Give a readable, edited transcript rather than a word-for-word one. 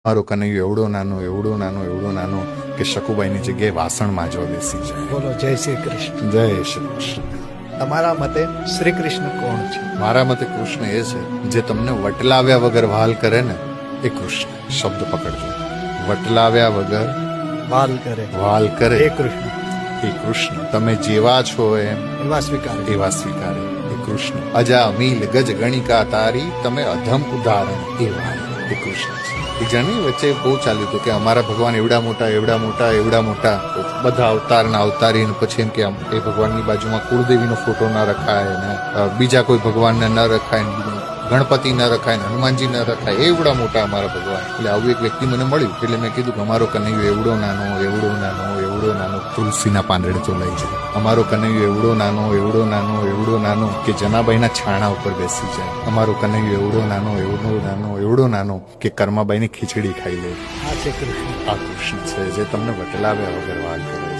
મારો કનૈયો એવડો નાનો એવડો નાનો એવડો નાનો કે શકુબાઈની જગ્યાએ વાસણ માંજવા બેસી જાય. બોલો જય શ્રી કૃષ્ણ. જય શ્રી કૃષ્ણ. તમારા મતે શ્રી કૃષ્ણ કોણ છે? મારા મતે કૃષ્ણ એ છે જે તમને વટલાવ્યા વગર વાલ કરે ને એ કૃષ્ણ. શબ્દ પકડજો, વટલાવ્યા વગર વાલ કરે વાલ કરે એ કૃષ્ણ. એ કૃષ્ણ. તમે જેવા છો એમ એવા સ્વીકાર. એવા સ્વીકારે એ કૃષ્ણ. અજા અમીલ ગજ ગણિકા તારી તમે અધમ ઉદાહરણ એવા એ કૃષ્ણ છે. એ જાણી વચ્ચે બહુ ચાલ્યું હતું કે અમારા ભગવાન એવડા મોટા એવડા મોટા એવડા મોટા, બધા અવતારના અવતારી, ને પછી એમ કે એ ભગવાનની બાજુમાં કુળદેવીનો ફોટો ના રખાય ને બીજા કોઈ ભગવાનને ન રખાય ને ગણપતિ ન રખાય ને હનુમાનજી ન રખાય, એવડા મોટા અમારા ભગવાન. એટલે આવું એક વ્યક્તિ મને મળ્યું એટલે મેં કીધું કે અમારો કનૈયો એવડો નાનો એવડો નાનો એવડો નાનો તુલસીના પાંદડે તો લઈ જાય. અમારો કનૈયો એવડો નાનો એવડો નાનો એવડો નાનો કે જનાબાઈના છાણા ઉપર બેસી જાય. અમારો કનૈયો એવડો નાનો એવડો નાનો એવડો નાનો કે કર્માબાઈની ખીચડી ખાઈ લે. આ છે કૃષ્ણ. આ કૃષ્ણ છે જે તમને વટલાવ્યા વગર વાલ કરે.